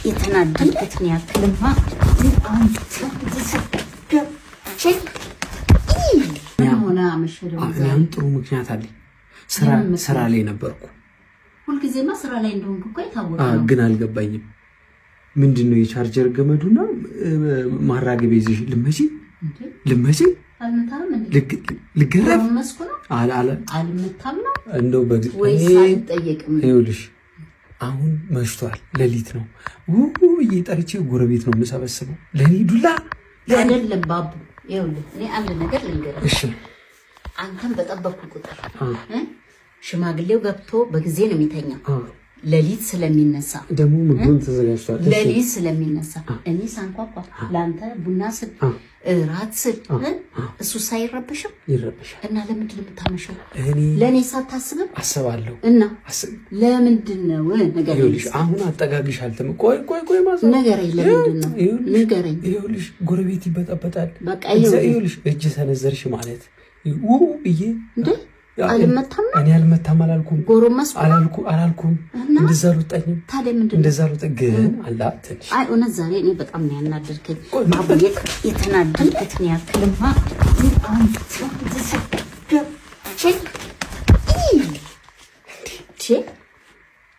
የተናደድኩትን ያክልማ ሆነ አመሸለ። አሁን ጥሩ ምክንያት አለ። ስራ ላይ ነበርኩ። ሁልጊዜማ ስራ ላይ እንደሆንኩ እኮ ይታወቃል። ግን አልገባኝም። ምንድነው የቻርጀር ገመዱና ማራገቢያ ይዘሽ ልመጪ ልገረፍ አልመታም ነው እንደው ወይስ አልጠየቅም? ይኸውልሽ አሁን መሽቷል፣ ሌሊት ነው። እየጠርቼ ጎረቤት ነው የምሰበስበው። ለኔ ዱላ አይደለም ባቡ። ይኸውልህ እኔ አንድ ነገር ልንገርህ። እሺ አንተም በጠበቅኩ ቁጥር ሽማግሌው ገብቶ በጊዜ ነው የሚተኛው። ሌሊት ስለሚነሳ ደግሞ ምግቡን ተዘጋጅቷል። ሌሊት ስለሚነሳ እኔ ሳንኳኳ ለአንተ ቡና ስል ራት ስል እሱ ሳይረበሽም ይረበሻል። እና ለምንድን ነው የምታመሸው? ለእኔ ሳታስብም አስባለሁ። እና ለምንድን ነው ነገር ይኸውልሽ አሁን አጠጋግሽ አልተም ቆይ ማዘር ነገረኝ። ለምንድን ነው ንገረኝ። ይኸውልሽ ጎረቤት ይበጣበጣል። በቃ ይኸውልሽ እጅ ሰነዘርሽ ማለት ብዬ እንዴ አልመታም ነው። እኔ አልመታም አላልኩም። ጎረመስኩ አላልኩም። እንደዛ አልወጣኝም። ታዲያ ምንድን ነው እንደዛ አልወጣኝ ግን አላ ትንሽ አይ እውነት ዛሬ እኔ በጣም ነው ያናደርከኝ። ማብዬ የተናደድኩትን ያክልማ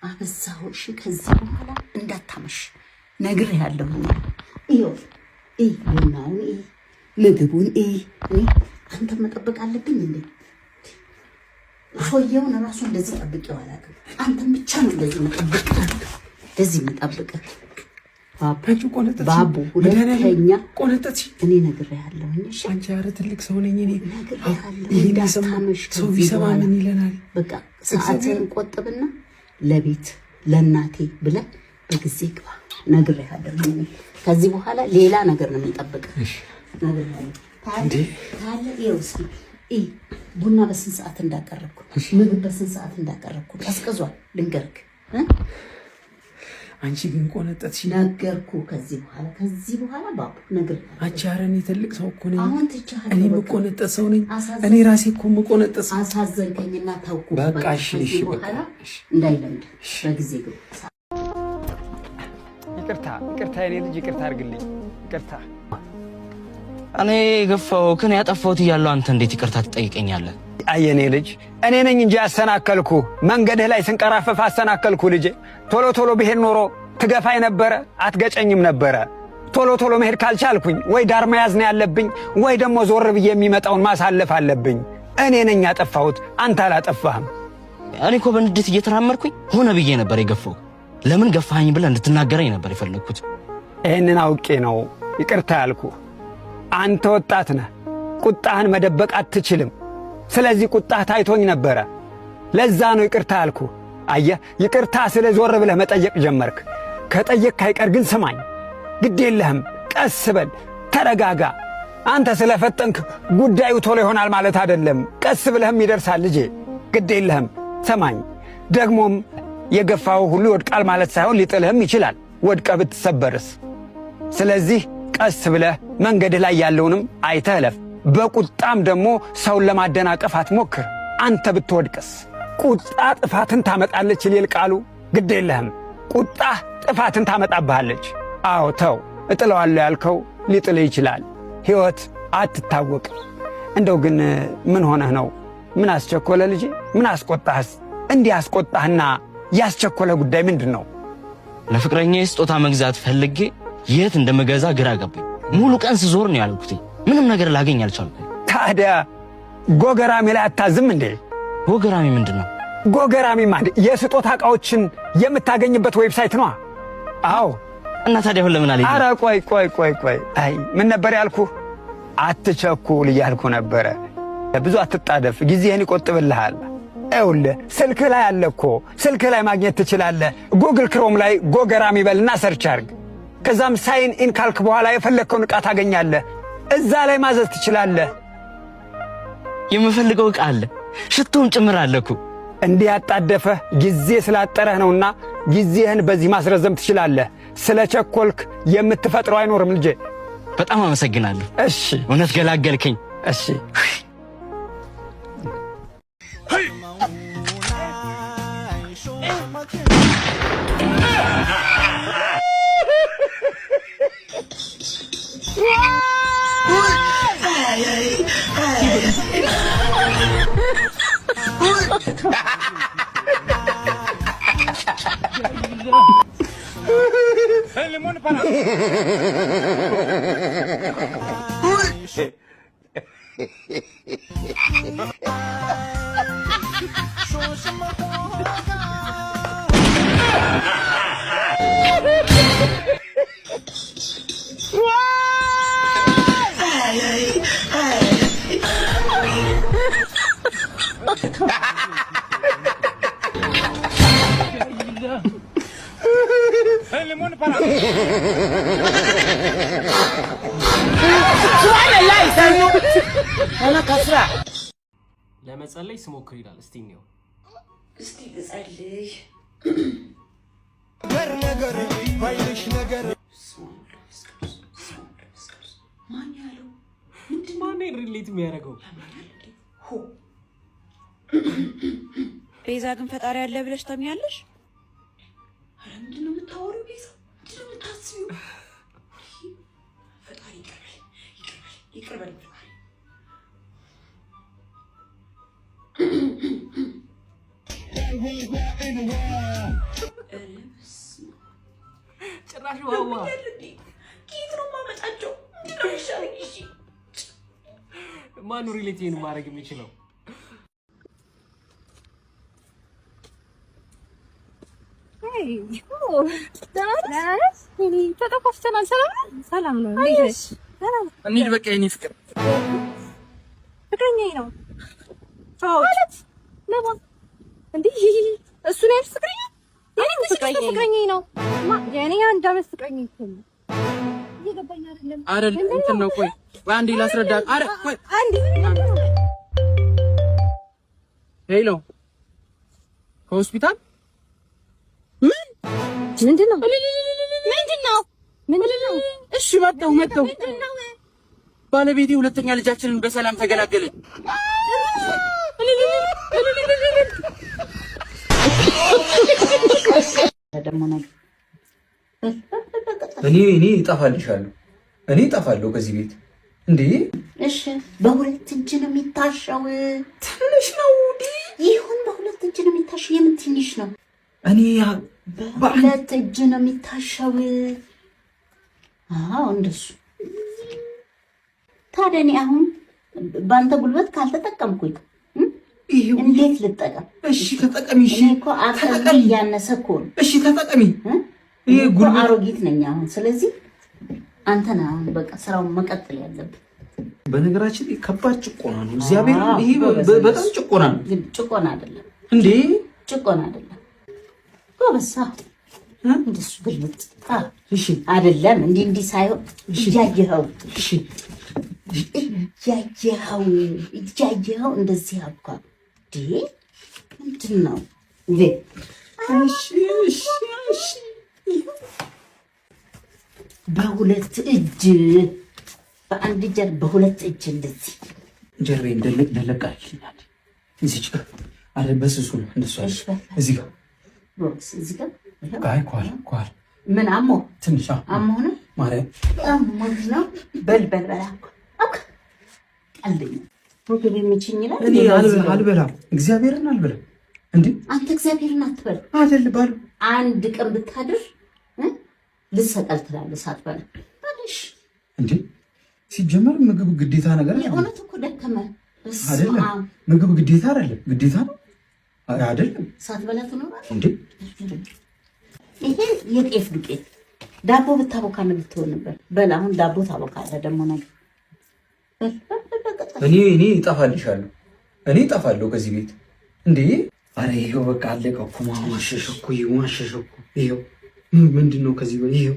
አበዛው። እሺ ከዚህ በኋላ እንዳታመሽ ነግሬሃለሁ። ይኸው ቡናውን ምግቡን አንተ መጠበቅ አለብኝ እንዴ? ሰውየውን ራሱ እንደዚህ ጠብቄው አላውቅም። አንተም ብቻ ነው እንደዚህ መጠበቅ ባቡ ሁለተኛ ቆነጠች። እኔ ነግሬሃለሁ። እሺ አንቺ ኧረ ትልቅ ሰው ነኝ እኔ። ይሄን ሰው ቢሰማ ምን ይለናል? በቃ ሰዓትን ቆጥብና ለቤት ለእናቴ ብለህ በጊዜ ግባ። ነግሬሃለሁ። ከዚህ በኋላ ሌላ ነገር ነው የሚጠብቅህ። ነግሬሃለሁ። ታለ ይውስ ቡና በስንት ሰዓት እንዳቀረብኩ ምግብ በስንት ሰዓት እንዳቀረብኩ ቀዝቅዟል። ልንገርክ አንቺ ግን ቆነጠጥሽ። ነገርኩ። ከዚህ በኋላ ባቡ ነገር አንቺ ኧረ እኔ ትልቅ ሰው እኮ ነኝ። አሁን ትቻለህ። እኔ የምቆነጠጥ ሰው ነኝ። እኔ ራሴ እኮ የምቆነጠጥ ሰው። አሳዘንከኝና ታውኩ። በቃ እሺ በቃ እንዳይለምድ በጊዜ ግብ። ይቅርታ የኔ ልጅ ይቅርታ አድርግልኝ። ይቅርታ እኔ ገፋሁህን ያጠፋሁት እያለሁ አንተ እንዴት ይቅርታ ትጠይቀኛለህ? አየኔ ልጅ እኔ ነኝ እንጂ አሰናከልኩ። መንገድህ ላይ ስንቀራፈፍ አሰናከልኩ። ልጄ ቶሎ ብሄድ ኖሮ ትገፋኝ ነበረ፣ አትገጨኝም ነበረ። ቶሎ መሄድ ካልቻልኩኝ ወይ ዳር መያዝ ነው ያለብኝ ወይ ደግሞ ዞር ብዬ የሚመጣውን ማሳለፍ አለብኝ። እኔ ነኝ ያጠፋሁት፣ አንተ አላጠፋህም። እኔ እኮ በንዴት እየተራመድኩኝ ሆነ ብዬ ነበር የገፋሁህ። ለምን ገፋኸኝ ብለህ እንድትናገረኝ ነበር የፈለግኩት። ይህንን አውቄ ነው ይቅርታ ያልኩህ። አንተ ወጣት ነህ፣ ቁጣህን መደበቅ አትችልም። ስለዚህ ቁጣህ ታይቶኝ ነበረ። ለዛ ነው ይቅርታ ያልኩህ። አየህ ይቅርታ ስለ ዞር ብለህ መጠየቅ ጀመርክ። ከጠየቅክ አይቀር ግን ስማኝ፣ ግድ የለህም፣ ቀስ በል፣ ተረጋጋ። አንተ ስለፈጠንክ ጉዳዩ ቶሎ ይሆናል ማለት አይደለም። ቀስ ብለህም ይደርሳል ልጄ፣ ግድ የለህም። ሰማኝ፣ ደግሞም የገፋው ሁሉ ይወድቃል ማለት ሳይሆን ሊጥልህም ይችላል፣ ወድቀህ ብትሰበርስ። ስለዚህ ቀስ ብለህ መንገድህ ላይ ያለውንም አይተህ እለፍ። በቁጣም ደግሞ ሰውን ለማደናቀፍ አትሞክር። አንተ ብትወድቅስ? ቁጣ ጥፋትን ታመጣለች ይላል ቃሉ። ግድ የለህም፣ ቁጣህ ጥፋትን ታመጣብሃለች። አዎ ተው፣ እጥለዋለሁ ያልከው ሊጥልህ ይችላል። ሕይወት አትታወቅ። እንደው ግን ምን ሆነህ ነው? ምን አስቸኮለ ልጄ? ምን አስቆጣህስ? እንዲህ አስቆጣህና ያስቸኮለ ጉዳይ ምንድን ነው? ለፍቅረኛዬ ስጦታ መግዛት ፈልጌ የት እንደምገዛ ግራ ገባኝ። ሙሉ ቀን ስዞር ነው ያልኩት፣ ምንም ነገር ላገኝ አልቻልኩም። ታዲያ ጎገራሚ ላይ አታዝም እንዴ? ጎገራሚ ምንድነው? ጎገራሚ ማለት የስጦታ ዕቃዎችን የምታገኝበት ዌብሳይት ነው። አዎ። እና ታዲያ ሁሉ ለምን አለኝ? ኧረ ቆይ። አይ ምን ነበር ያልኩህ? አትቸኩል እያልኩ ነበረ። ብዙ አትጣደፍ፣ ጊዜህን ይቆጥብልሃል። ይኸውልህ ስልክህ ላይ አለ እኮ፣ ስልክህ ላይ ማግኘት ትችላለህ። ጉግል ክሮም ላይ ጎገራሚ በልና ሰርች አድርግ። ከዛም ሳይን ኢን ካልክ በኋላ የፈለግከውን ዕቃ ታገኛለህ። እዛ ላይ ማዘዝ ትችላለህ። የምፈልገው ዕቃ አለ፣ ሽቶም ጭምር አለ እኮ። እንዲህ ያጣደፈህ ጊዜ ስላጠረህ ነውና ጊዜህን በዚህ ማስረዘም ትችላለህ። ስለ ቸኮልክ የምትፈጥረው አይኖርም ልጄ። በጣም አመሰግናለሁ። እሺ እውነት ገላገልከኝ። እሺ ለመጸለይ ስሞክር ይላል። እስቲ ነው እስቲ ልጸልይ። ነገር ባይልሽ ነገር ማን ያለው ማን ሪሌት የሚያደርገው? ቤዛ ግን ፈጣሪ ያለ ብለሽ ታምኛለሽ? ኧረ ምንድን ነው የምታወሪው ቤዛ? ምንድን ነው የምታስቢው? ፈጣሪ ይቅር በል ፈጣሪ። ጭራሽ ዋዋ ከየት ነው የማመጣቸው? ምንድን ነው የሚሻለኝ? እሺ ማን ሪሌቲን ማድረግ የሚችለው? ሰላም ነው። እንሂድ በቃ የእኔ ፍቅር ፍቅረኛዬ ነው ማለት ለማ እንዴ እሱ ነው ፍቅረኛ ፍቅረኛዬ ነው የኔ አንድ አመት ፍቅረኛዬ ነው። እየገባኝ አይደለም እንትን ነው። ቆይ አንዴ ላስረዳ። አረ ቆይ አንዴ ሄሎ ከሆስፒታል ምንድን ነው? እሺ መጣሁ። ባለቤቴ ሁለተኛ ልጃችንን በሰላም ተገላገልን። እኔ እጠፋልሻለሁ። እኔ እጠፋለሁ ከዚህ ቤት እንዴ። እሺ በሁለት እጅ ነው የሚታሸው። ትንሽ ነው ይሁን፣ በሁለት እጅ ነው የሚታሸው። የምን ትንሽ ነው? እኔ በሁለት እጅ ነው የሚታሸው። አዎ እንደሱ። ታዲያ እኔ አሁን በአንተ ጉልበት ካልተጠቀምኩኝ እንዴት ልጠቀም? እሺ ተጠቀሚ። እሺ እኔ እኮ አቅም እያነሰ እኮ ነው። እሺ ተጠቀሚ። ይሄ ጉልበት አሮጊት ነኝ አሁን። ስለዚህ አንተ ነህ አሁን በቃ ስራውን መቀጠል ያለብህ። በነገራችን ላይ ከባድ ጭቆና ነው። እግዚአብሔር ይሄ በጣም ጭቆና ነው። ግን ጭቆና አይደለም እንዴ? ጭቆና አይደለም። ጎበሳ እንደሱ ግልጥ እሺ አይደለም። እንዲህ ሳይሆን እያየኸው እያየኸው እንደዚህ አልኳ። ምንድን ነው በሁለት እጅ በአንድ እጅ በሁለት እጅ እንደዚህ ጀርቤ ደለቃልኛል። እዚህ ጋር አረ በስሱ ነው እንደሱ አይደል? እዚህ ጋር እዚህ ጋር አይ ኳል ምን አሞ ትንሽ አሞ ነው ማርያም አሞ ነው በል አክ ቀልኝ ወገብ የሚችኝ ይላል። እኔ አልበላም፣ እግዚአብሔርን አልበላም። እንዴ አንተ እግዚአብሔርን አትበል አይደል? ባሉ አንድ ቀን ብታድር ልሰቀል ትላለህ ሳትበላ ባልሽ። እንዴ ሲጀመር ምግብ ግዴታ ነገር አይደለም። የእውነት እኮ ደከመ አይደለም። ምግብ ግዴታ አይደለም፣ ግዴታ ነው አይደለም። ሳትበላ ትኖራለህ እንዴ? ይሄ የጤፍ ዱቄት ዳቦ ብታቦካ ነው ብትሆን ነበር። በል አሁን ዳቦ ታቦካለህ ደግሞ ነገር። እኔ እጠፋልሻለሁ። እኔ እጠፋለሁ ከዚህ ቤት እንዴ። አረ ይሄው በቃ አለቀ እኮ። ማሸሸኩ ይሄው ምንድን ነው ከዚህ በላይ ይሄው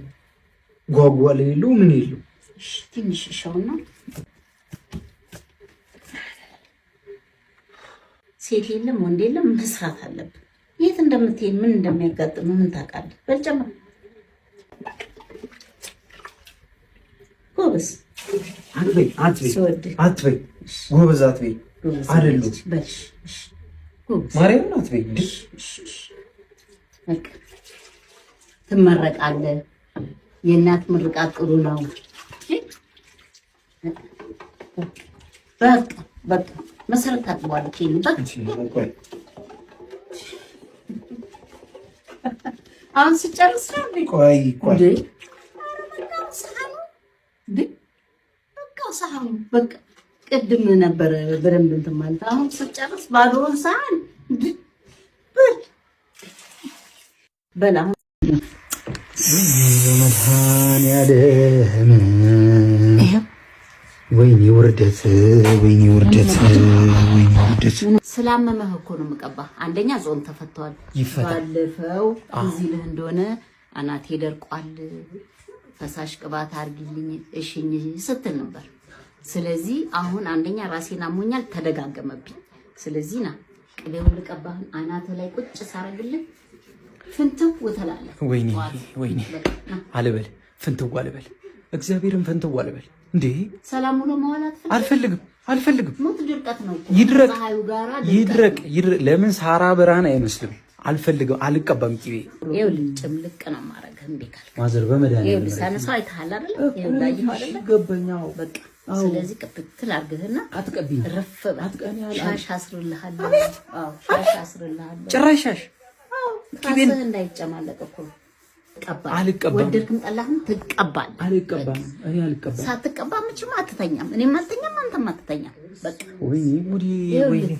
ጓጓለ የለው ምን የለው። ትንሽ ሻውና ሴት የለም ወንድ የለም መስራት አለብን። የት እንደምትሄድ ምን እንደሚያጋጥም ምን ታውቃለህ? በልጨምር ጎበዝ አትበይ ጎበዝ አትበይ አይደሉ ማርያምን አትበይ። ትመረቃለህ። የእናት ምርቃት ጥሩ ነው። በቃ መሰረት አጥቧል። አሁን ስጨርስ ቆይ ሳህኑ በቃ ቅድም ነበረ በደንብ እንትን ማለት አሁን ስጨርስ ባዶውን ሳህን በላ መድኃኒዓለም ወይኔ ውርደት ወይኔ ውርደት ወይኔ ውርደት። ስላመመህ እኮ ነው የምቀባህ። አንደኛ ጾም ተፈቷል። ባለፈው እዚህ ልህ እንደሆነ አናቴ ደርቋል፣ ፈሳሽ ቅባት አርግልኝ እሽኝ ስትል ነበር። ስለዚህ አሁን አንደኛ ራሴን አሞኛል፣ ተደጋገመብኝ። ስለዚህ ና ቅቤውን ልቀባህን አናተ ላይ ቁጭ ሳረግልህ ፍንትው ወተላለህ። ወይኔ ወይኔ አልበል ፍንትው አልበል፣ እግዚአብሔርን ፍንትው አልበል። እንዴ ሰላም ብሎ መዋላት አልፈልግም። ሞት ድርቀት ነው እኮ ይድረቅ ፀሐዩ ጋራ ይድረቅ። ለምን ሳራ ብርሃን አይመስልም? አልፈልግም፣ አልቀባም። ቂቤ ይኸውልህ ጭምልቅ ነው ማረግ። እንዴ ካልክ ማዘር በመድኃኒዓለም ይኸውልህ ሳነሳው አይተሃል አይደል? ይኸውልህ አይተሃል አይደል? ገባኛው በቃ ስለዚህ ቅብትል አድርግህና አትቀቢኝ፣ ረፍ ሻሽ አስርልሃለሁ። አዎ ሻሽ አስርልሃለሁ። ጭራሽ ሻሽ ቂቤን እንዳይጨማለቅ እኮ አልቀባም። ወደድክም ጠላህም ትቀባለህ። አልቀባም፣ እኔ አልቀባም። ሳትቀባ መቼም አትተኛም፣ እኔም አልተኛም፣ አንተም አትተኛም። በቃ ወይኔ ጉዲ ወይኔ።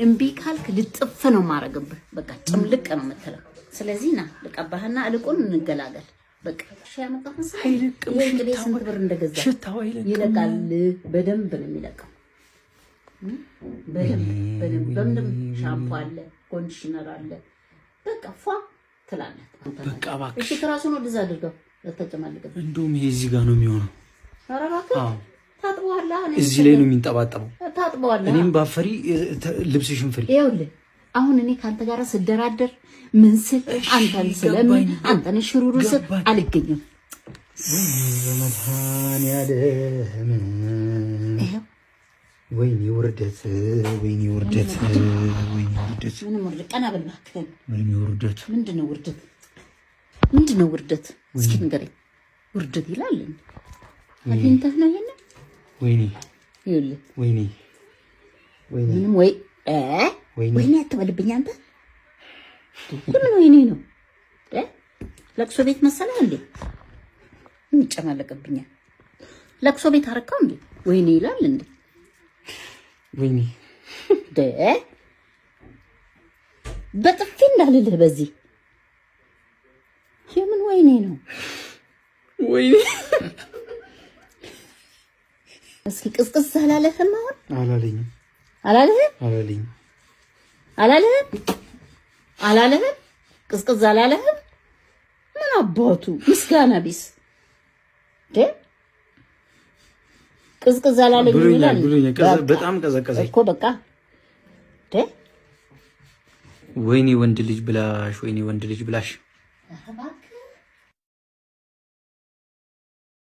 እምቢ ካልክ ልጥፍ ነው ማረግብህ። በቃ ጭምልቅ ነው የምትለው። ስለዚህ ና ልቀባህና እልቁን እንገላገል። በቃ ያመጣሁን አይለቅም። ይሄ ስንት ብር እንደገዛ ይለቃል። በደንብ ነው የሚለቀው። በደንብ ሻምፖ አለ፣ ኮንዲሽነር አለ። በቃ ፏ ትላለህ። በቃ እባክሽ እሺ፣ ከራሱን ወደዛ አድርገው ተጨማልቀው። እንደውም ይሄ እዚህ ጋር ነው የሚሆነው። ኧረ እባክህ ታጥበዋለህ። እዚህ ላይ ነው የሚንጠባጠበው። ታጥበዋለህ። እኔም ባፈሪ ልብስሽን ፍሪ። ይኸውልህ አሁን እኔ ካንተ ጋር ስደራደር ምን ስል አንተን ስለምን አንተን ሽሩሩ ስል አልገኝም። በመድኃኒዓለም ወይኔ ውርደት ወይኔ ውርደት ወይኔ ውርደት። ምንም ወርድ ቀና በል እባክህ። ወይኔ ውርደት። ምንድነው ውርደት? ምንድነው ውርደት? እስኪ ንገረኝ። ውርደት ይላል አግኝተህ ነው ይሄን? ወይኔ ይኸውልህ ወይኔ ወይኔ ምንም ወይ ወይኔ አትበልብኝ አንተ። ምን ወይኔ ነው? ለቅሶ ቤት መሰለህ እንዴ? እንጨማለቅብኛል። ለቅሶ ቤት አረካው እንዴ? ወይኔ ይላል እንዴ? ወይኔ በጥፊ እንዳልልህ በዚህ የምን ወይኔ ነው? ወይኔ እስኪ ቅስቅስ አላለህም? አሁን አላለኝም። አላለህም? ቅስቅስ አላለህም? ምን አባቱ ምስጋና ቢስ ቅዝቅዝ አላለኝም ይላል። በጣም ቀዘቀዘ እኮ በቃ ወይኔ ወንድ ልጅ ብላሽ፣ ወይኔ ወንድ ልጅ ብላሽ።